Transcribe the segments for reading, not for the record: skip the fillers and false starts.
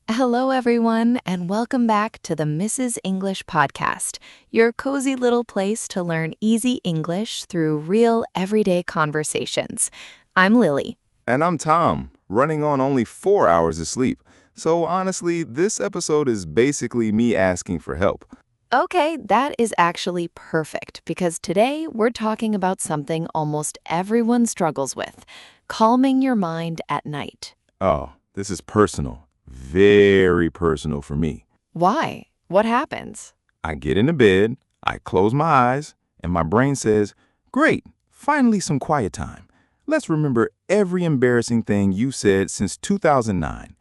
Hello, everyone, and welcome back to the Mrs. English podcast, your cozy little place to learn easy English through real, everyday conversations. I'm Lily. And I'm Tom, running on only 4 hours of sleep. So honestly, this episode is basically me asking for help. Okay, that is actually perfect because today we're talking about something almost everyone struggles with, calming your mind at night. Oh, this is personal. Very personal for me. Why? What happens? I get into bed, I close my eyes, and my brain says, "Great, finally some quiet time. Let's remember every embarrassing thing you said since 2009.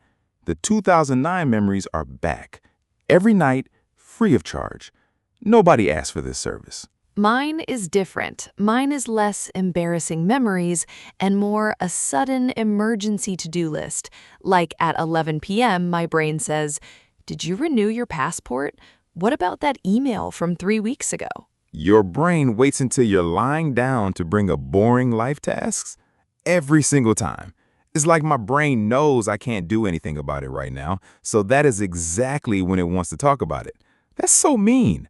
The 2009 memories are back. Every night, free of charge. Nobody asked for this service." Mine is different. Mine is less embarrassing memories and more a sudden emergency to-do list. Like at 11 p.m., my brain says, "Did you renew your passport? What about that email from 3 weeks ago?" Your brain waits until you're lying down to bring up boring life tasks every single time. It's like my brain knows I can't do anything about it right now, so that is exactly when it wants to talk about it. That's so mean.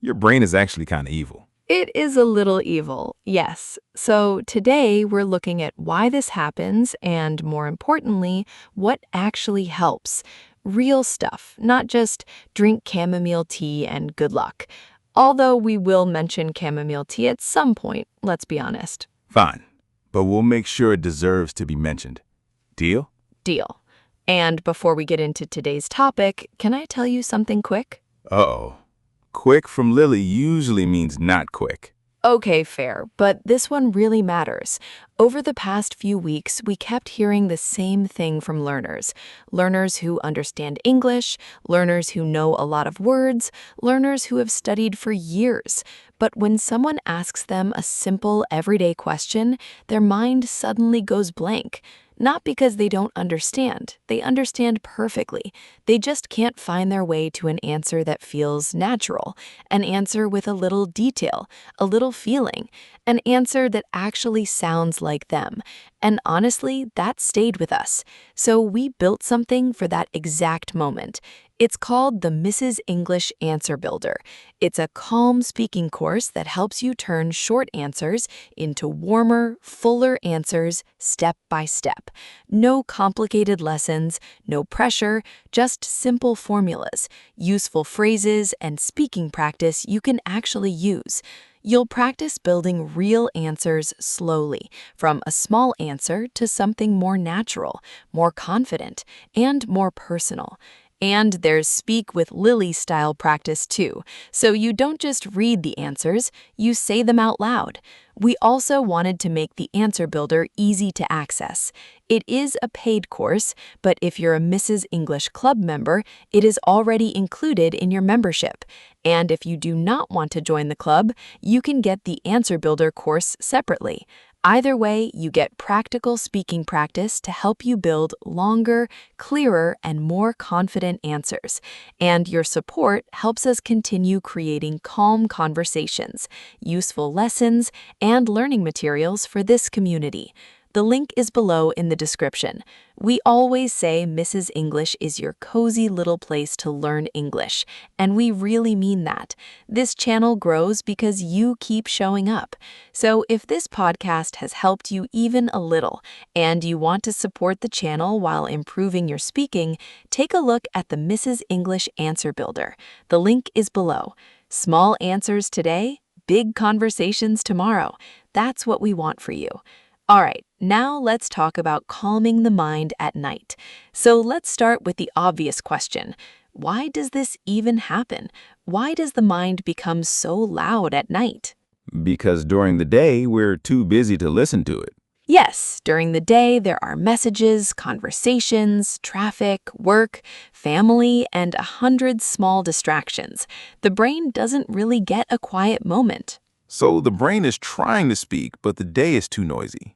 Your brain is actually kind of evil. It is a little evil, yes. So today we're looking at why this happens and, more importantly, what actually helps. Real stuff, not just drink chamomile tea and good luck. Although we will mention chamomile tea at some point, let's be honest. Fine, but we'll make sure it deserves to be mentioned. Deal? Deal. And before we get into today's topic, can I tell you something quick? Uh-oh. Quick from Lily usually means not quick. Okay, fair, but this one really matters. Over the past few weeks, we kept hearing the same thing from learners. Learners who understand English, learners who know a lot of words, learners who have studied for years. But when someone asks them a simple, everyday question, their mind suddenly goes blank. Not because they don't understand. They understand perfectly. They just can't find their way to an answer that feels natural, an answer with a little detail, a little feeling, an answer that actually sounds like them. And honestly, that stayed with us. So we built something for that exact moment. It's called the Mrs. English Answer Builder. It's a calm speaking course that helps you turn short answers into warmer, fuller answers step by step. No complicated lessons, no pressure, just simple formulas, useful phrases, and speaking practice you can actually use. You'll practice building real answers slowly, from a small answer to something more natural, more confident, and more personal. And there's Speak with Lily style practice too, so you don't just read the answers, you say them out loud. We also wanted to make the Answer Builder easy to access. It is a paid course, but if you're a Mrs. English Club member, it is already included in your membership. And if you do not want to join the club, you can get the Answer Builder course separately. Either way, you get practical speaking practice to help you build longer, clearer, and more confident answers. And your support helps us continue creating calm conversations, useful lessons, and learning materials for this community. The link is below in the description. We always say Mrs. English is your cozy little place to learn English, and we really mean that. This channel grows because you keep showing up. So if this podcast has helped you even a little, and you want to support the channel while improving your speaking, take a look at the Mrs. English Answer Builder. The link is below. Small answers today, big conversations tomorrow. That's what we want for you. All right, now let's talk about calming the mind at night. So let's start with the obvious question. Why does this even happen? Why does the mind become so loud at night? Because during the day, we're too busy to listen to it. Yes, during the day there are messages, conversations, traffic, work, family, and 100 small distractions. The brain doesn't really get a quiet moment. So the brain is trying to speak, but the day is too noisy.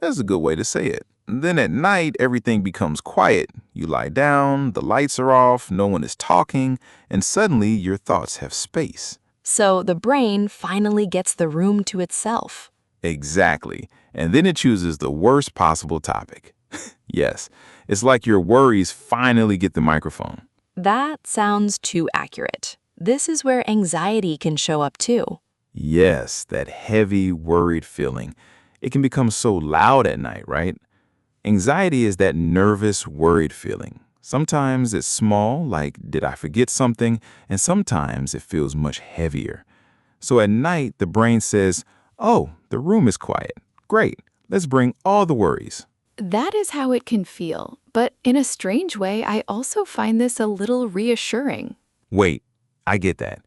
That's a good way to say it. Then at night, everything becomes quiet. You lie down, the lights are off, no one is talking, and suddenly your thoughts have space. So the brain finally gets the room to itself. Exactly. And then it chooses the worst possible topic. Yes, it's like your worries finally get the microphone. That sounds too accurate. This is where anxiety can show up too. Yes, that heavy, worried feeling. It can become so loud at night, right? Anxiety is that nervous, worried feeling. Sometimes it's small, like, did I forget something? And sometimes it feels much heavier. So at night, the brain says, oh, the room is quiet. Great, let's bring all the worries. That is how it can feel, but in a strange way, I also find this a little reassuring. Wait, I get that.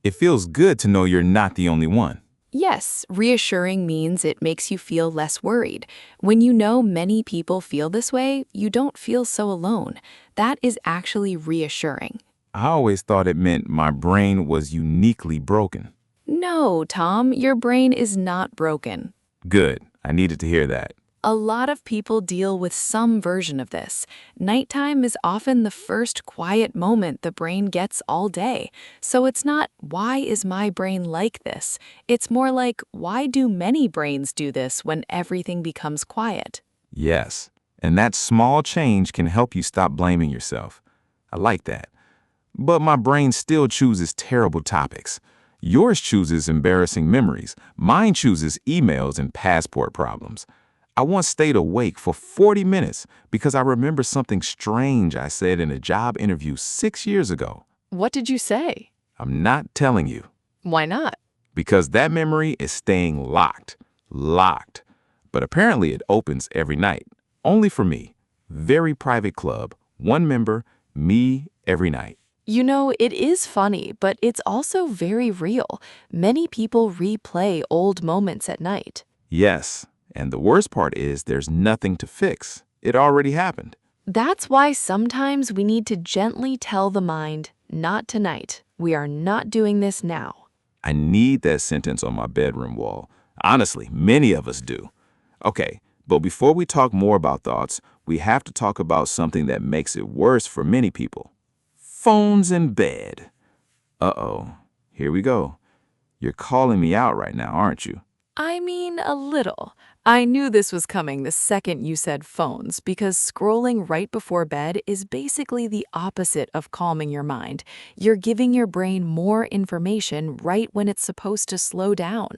It feels good to know you're not the only one. Yes, reassuring means it makes you feel less worried. When you know many people feel this way, you don't feel so alone. That is actually reassuring. I always thought it meant my brain was uniquely broken. No, Tom, your brain is not broken. Good, I needed to hear that. A lot of people deal with some version of this. Nighttime is often the first quiet moment the brain gets all day. So it's not, why is my brain like this? It's more like, why do many brains do this when everything becomes quiet? Yes, and that small change can help you stop blaming yourself. I like that. But my brain still chooses terrible topics. Yours chooses embarrassing memories. Mine chooses emails and passport problems. I once stayed awake for 40 minutes because I remember something strange I said in a job interview 6 years ago. What did you say? I'm not telling you Why not? because that memory is staying locked. Locked. But apparently it opens every night. Only for me. Very private club. One member, me every night. You know, it is funny, but it's also very real. Many people replay old moments at night. Yes. And the worst part is there's nothing to fix. It already happened. That's why sometimes we need to gently tell the mind, not tonight. We are not doing this now. I need that sentence on my bedroom wall. Honestly, many of us do. Okay, but before we talk more about thoughts, we have to talk about something that makes it worse for many people. Phones in bed. Uh-oh, here we go. You're calling me out right now, aren't you? I mean, a little. I knew this was coming the second you said phones because scrolling right before bed is basically the opposite of calming your mind. You're giving your brain more information right when it's supposed to slow down.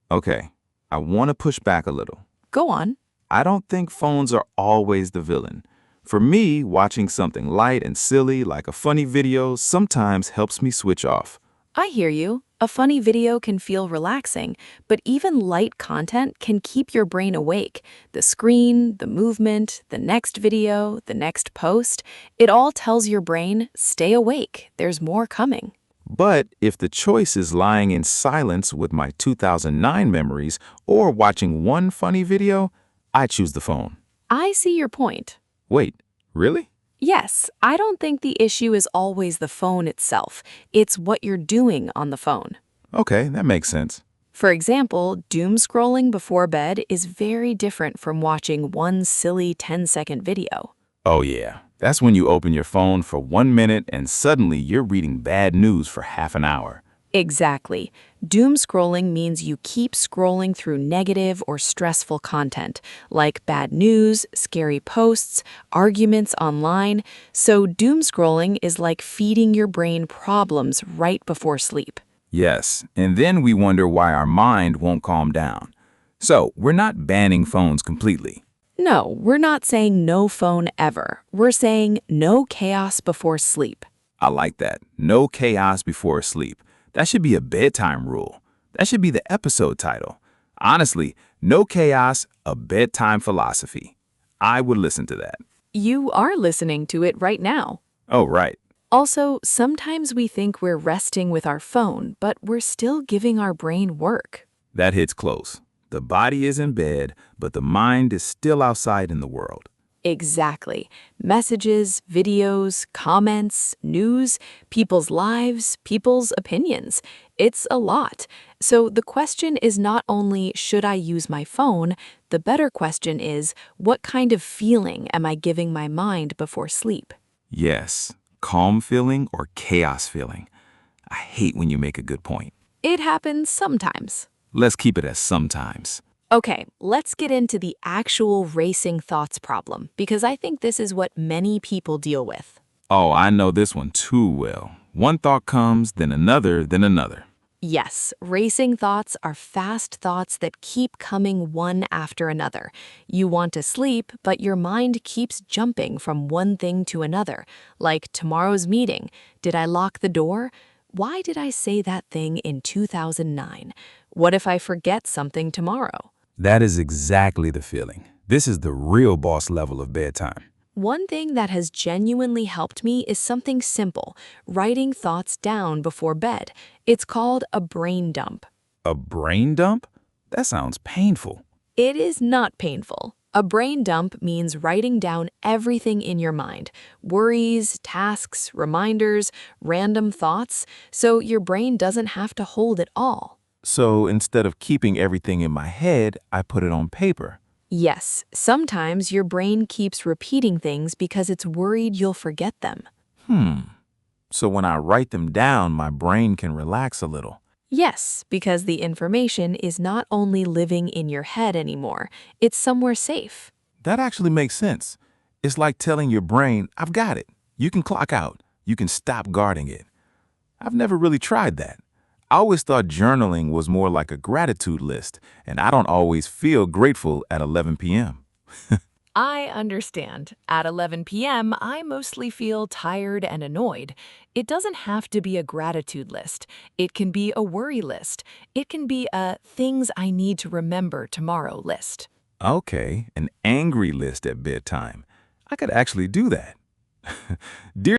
Okay, I want to push back a little. Go on. I don't think phones are always the villain. For me, watching something light and silly like a funny video sometimes helps me switch off. I hear you. A funny video can feel relaxing, but even light content can keep your brain awake. The screen, the movement, the next video, the next post, it all tells your brain, stay awake, there's more coming. But if the choice is lying in silence with my 2009 memories or watching one funny video, I choose the phone. I see your point. Wait, really? Yes, I don't think the issue is always the phone itself. It's what you're doing on the phone. Okay, that makes sense. For example, doom scrolling before bed is very different from watching one silly 10-second video. Oh yeah, that's when you open your phone for 1 minute and suddenly you're reading bad news for half an hour. Exactly. Doom scrolling means you keep scrolling through negative or stressful content, like bad news, scary posts, arguments online. So doom scrolling is like feeding your brain problems right before sleep. Yes, and then we wonder why our mind won't calm down. So, we're not banning phones completely. No, we're not saying no phone ever. We're saying no chaos before sleep. I like that. No chaos before sleep. That should be a bedtime rule. That should be the episode title. Honestly, no chaos, a bedtime philosophy. I would listen to that. You are listening to it right now. Oh, right. Also, sometimes we think we're resting with our phone, but we're still giving our brain work. That hits close. The body is in bed, but the mind is still outside in the world. Exactly. Messages, videos, comments, news, people's lives, people's opinions. It's a lot. So the question is not only, should I use my phone? The better question is, what kind of feeling am I giving my mind before sleep? Yes, calm feeling or chaos feeling. I hate when you make a good point. It happens sometimes. Let's keep it as sometimes. Okay, let's get into the actual racing thoughts problem, because I think this is what many people deal with. Oh, I know this one too well. One thought comes, then another, then another. Yes, racing thoughts are fast thoughts that keep coming one after another. You want to sleep, but your mind keeps jumping from one thing to another, like tomorrow's meeting. Did I lock the door? Why did I say that thing in 2009? What if I forget something tomorrow? That is exactly the feeling. This is the real boss level of bedtime. One thing that has genuinely helped me is something simple, writing thoughts down before bed. It's called a brain dump. A brain dump? That sounds painful. It is not painful. A brain dump means writing down everything in your mind, worries, tasks, reminders, random thoughts, so your brain doesn't have to hold it all. So instead of keeping everything in my head, I put it on paper. Yes, sometimes your brain keeps repeating things because it's worried you'll forget them. So when I write them down, my brain can relax a little. Yes, because the information is not only living in your head anymore, it's somewhere safe. That actually makes sense. It's like telling your brain, I've got it. You can clock out. You can stop guarding it. I've never really tried that. I always thought journaling was more like a gratitude list, and I don't always feel grateful at 11 p.m. I understand. At 11 p.m., I mostly feel tired and annoyed. It doesn't have to be a gratitude list. It can be a worry list. It can be a things I need to remember tomorrow list. Okay, an angry list at bedtime. I could actually do that. Dear